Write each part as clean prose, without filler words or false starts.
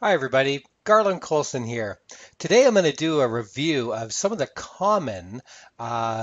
Hi everybody, Garland here. Today I'm going to do a review of some of the common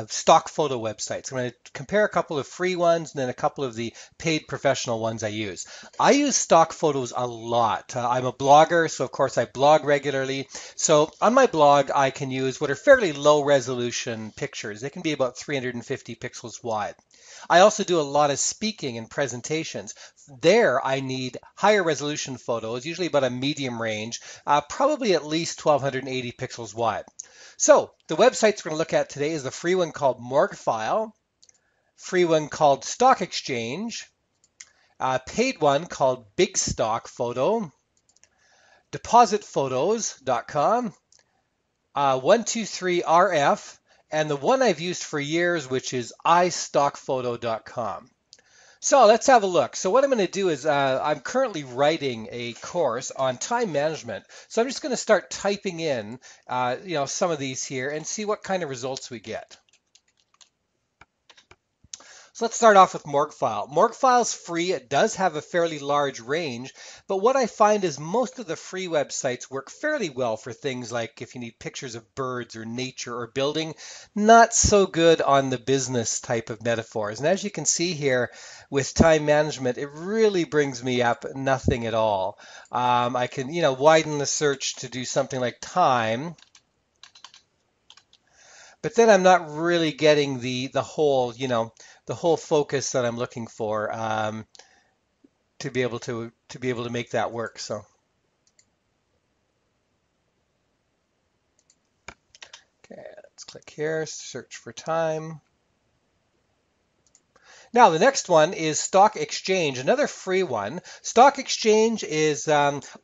stock photo websites. I'm going to compare a couple of free ones and then a couple of the paid professional ones I use. I use stock photos a lot. I'm a blogger, so of course I blog regularly. So on my blog I can use what are fairly low resolution pictures. They can be about 350 pixels wide. I also do a lot of speaking and presentations. There, I need higher resolution photos, usually about a medium range, probably at least 1280 pixels wide. So the websites we're going to look at today is the free one called Morguefile, free one called Stock Exchange, paid one called Big Stock Photo, depositphotos.com, 123RF, and the one I've used for years, which is istockphoto.com. So let's have a look. So what I'm going to do is I'm currently writing a course on time management. So I'm just going to start typing in, some of these here and see what kind of results we get. So let's start off with Morguefile. Morguefile's free. It does have a fairly large range, but what I find is most of the free websites work fairly well for things like if you need pictures of birds or nature or building, not so good on the business type of metaphors. And as you can see here with time management, it really brings me up nothing at all. I can, widen the search to do something like time. But then I'm not really getting the whole, the whole focus that I'm looking for to be able to make that work. So okay, let's click here, search for time. Now, the next one is Stock Exchange, another free one. Stock Exchange is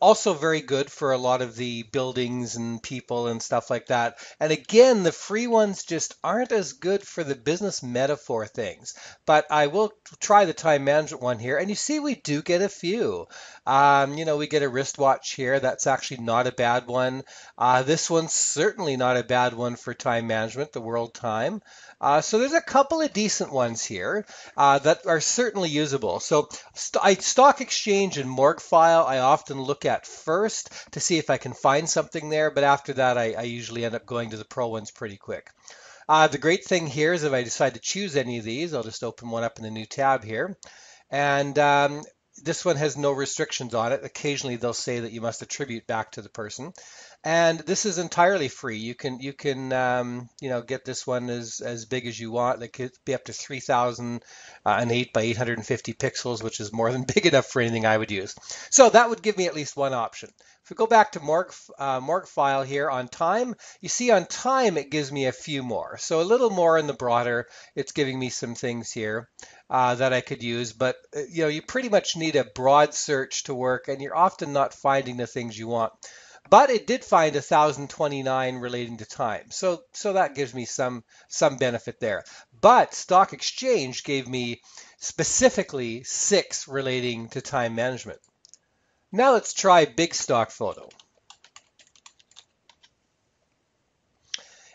also very good for a lot of the buildings and people and stuff like that. And again, the free ones just aren't as good for the business metaphor things. But I will try the time management one here. And you see, we do get a few. We get a wristwatch here. That's actually not a bad one. This one's certainly not a bad one for time management, the world time. So there's a couple of decent ones here that are certainly usable. So Stock Exchange and Morguefile I often look at first to see if I can find something there, but after that I usually end up going to the pro ones pretty quick. The great thing here is if I decide to choose any of these, I'll just open one up in a new tab here. And this one has no restrictions on it. Occasionally they'll say that you must attribute back to the person. And this is entirely free. You can get this one as big as you want. It could be up to 3008 by 850 pixels, which is more than big enough for anything I would use. So that would give me at least one option. If we go back to Morguefile here on time, you see on time it gives me a few more. So a little more in the broader. It's giving me some things here that I could use, but you pretty much need a broad search to work, and you're often not finding the things you want. But it did find 1,029 relating to time, so that gives me some benefit there. But Stock Exchange gave me specifically 6 relating to time management. Now let's try Big Stock Photo.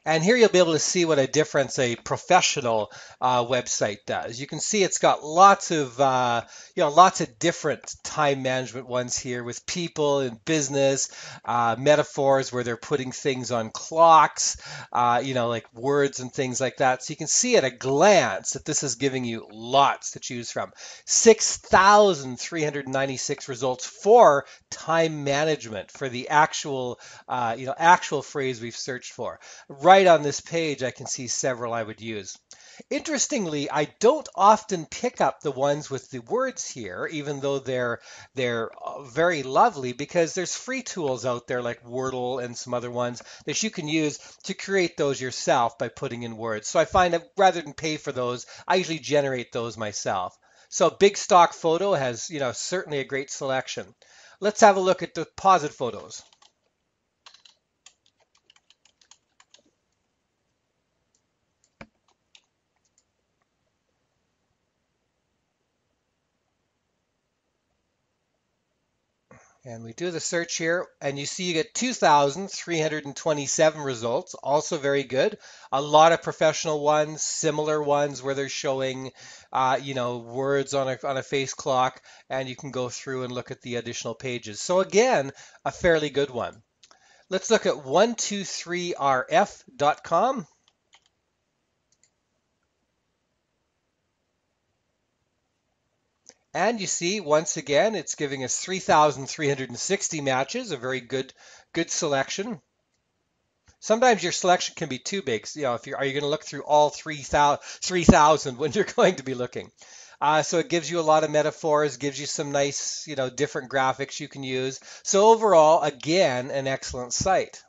And here you'll be able to see what a difference a professional website does. You can see it's got lots of different time management ones here with people and business, metaphors where they're putting things on clocks, like words and things like that. So you can see at a glance that this is giving you lots to choose from. 6,396 results for time management for the actual phrase we've searched for. Right on this page, I can see several I would use. Interestingly, I don't often pick up the ones with the words here, even though they're very lovely, because there's free tools out there like Wordle and some other ones that you can use to create those yourself by putting in words. So I find that rather than pay for those, I usually generate those myself. So Big Stock Photo has, certainly a great selection. Let's have a look at deposit photos. And we do the search here, and you see you get 2,327 results, also very good. A lot of professional ones, similar ones where they're showing, words on a face clock, and you can go through and look at the additional pages. So again, a fairly good one. Let's look at 123rf.com. And you see, once again, it's giving us 3,360 matches, a very good selection. Sometimes your selection can be too big. So, if are you going to look through all 3,000 when you're going to be looking? So it gives you a lot of metaphors, gives you some nice, different graphics you can use. So overall, again, an excellent site.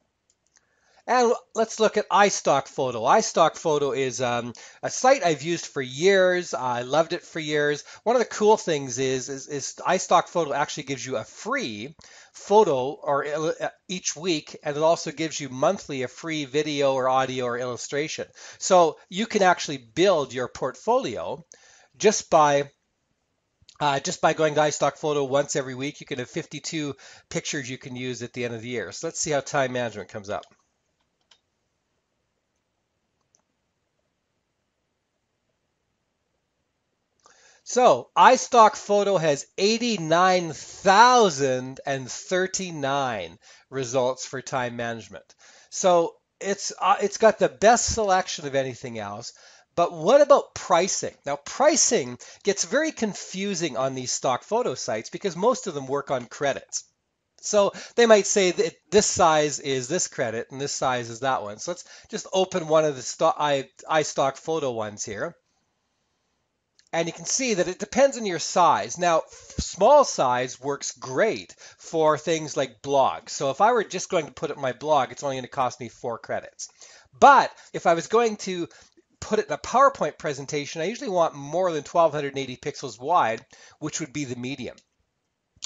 And let's look at iStock Photo. iStock Photo is a site I've used for years. I loved it for years. One of the cool things is iStock Photo actually gives you a free photo each week, and it also gives you monthly a free video or audio or illustration. So you can actually build your portfolio just by going to iStock Photo once every week. You can have 52 pictures you can use at the end of the year. So let's see how time management comes up. So iStock Photo has 89,039 results for time management. So it's got the best selection of anything else. But what about pricing? Now, pricing gets very confusing on these stock photo sites because most of them work on credits. So they might say that this size is this credit and this size is that one. So let's just open one of the iStock Photo ones here. And you can see that it depends on your size. Now, small size works great for things like blogs. So if I were just going to put it in my blog, it's only going to cost me 4 credits. But if I was going to put it in a PowerPoint presentation, I usually want more than 1280 pixels wide, which would be the medium.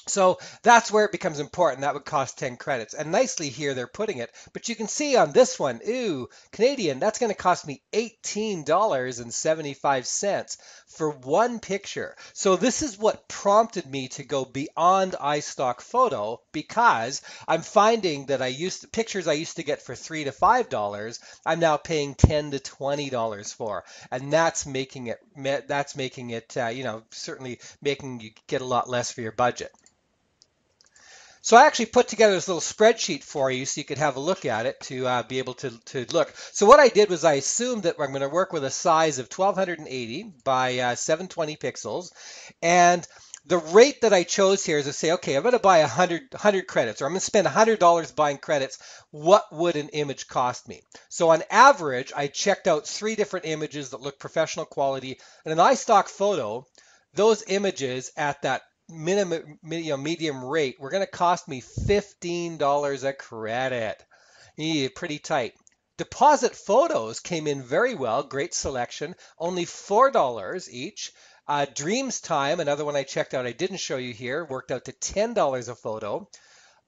So that's where it becomes important. That would cost 10 credits. And nicely here they're putting it. But you can see on this one, ooh, Canadian, that's going to cost me $18.75 for one picture. So this is what prompted me to go beyond iStock Photo, because I'm finding that pictures I used to get for $3 to $5, I'm now paying $10 to $20 for. And that's making it certainly making you get a lot less for your budget. So I actually put together this little spreadsheet for you so you could have a look at it to be able to look. So what I did was I assumed that I'm going to work with a size of 1280 by 720 pixels. And the rate that I chose here is to say, okay, I'm going to buy 100 credits, or I'm going to spend $100 buying credits. What would an image cost me? So on average, I checked out 3 different images that look professional quality. And in iStock Photo, those images at that medium rate were going to cost me $15 a credit. Yeah, pretty tight. Deposit photos came in very well, great selection, only $4 each. Dreams Time, another one I checked out I didn't show you here, worked out to $10 a photo.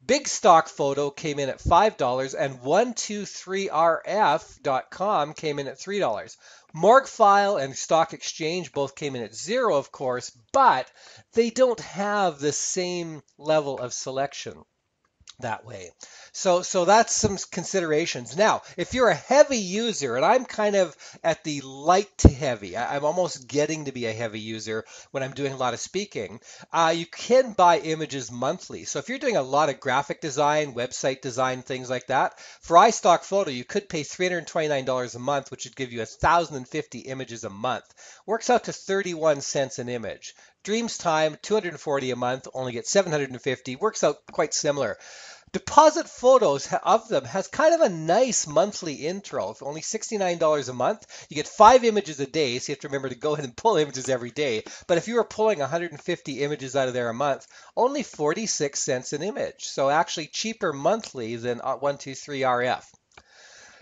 Big Stock Photo came in at $5, and 123rf.com came in at $3. Morgfile and Stock Exchange both came in at 0, of course, but they don't have the same level of selection that way. So that's some considerations. Now, if you're a heavy user, and I'm kind of at the light to heavy, I'm almost getting to be a heavy user when I'm doing a lot of speaking, you can buy images monthly. So if you're doing a lot of graphic design, website design, things like that, for iStock Photo, you could pay $329 a month, which would give you 1,050 images a month. Works out to 31 cents an image. Dreams Time, $240 a month, only get 750. Works out quite similar. Deposit Photos of them has kind of a nice monthly intro. For only $69 a month, you get 5 images a day, so you have to remember to go ahead and pull images every day. But if you were pulling 150 images out of there a month, only 46 cents an image. So actually cheaper monthly than 123RF.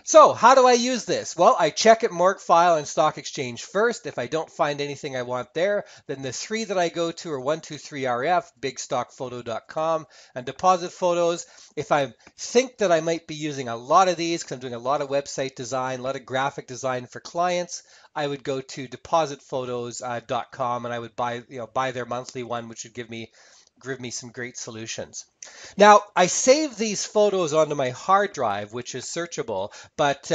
So how do I use this? Well, I check at Morgfile and Stock Exchange first. If I don't find anything I want there, then the 3 that I go to are 123RF, bigstockphoto.com, and Deposit Photos. If I think that I might be using a lot of these, because I'm doing a lot of website design, a lot of graphic design for clients, I would go to depositphotos.com and I would buy their monthly one, which would give me give me some great solutions. Now, I save these photos onto my hard drive, which is searchable, but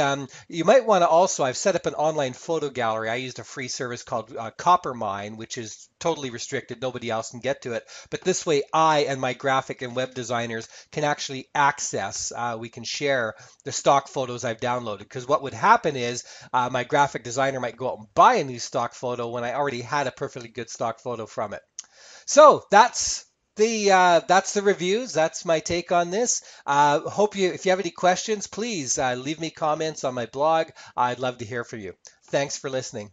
you might want to also, I've set up an online photo gallery. I used a free service called Coppermine, which is totally restricted. Nobody else can get to it. But this way, I and my graphic and web designers can actually access, we can share the stock photos I've downloaded. Because what would happen is my graphic designer might go out and buy a new stock photo when I already had a perfectly good stock photo from it. So that's the reviews. That's my take on this. Hope you, if you have any questions, please leave me comments on my blog. I'd love to hear from you. Thanks for listening.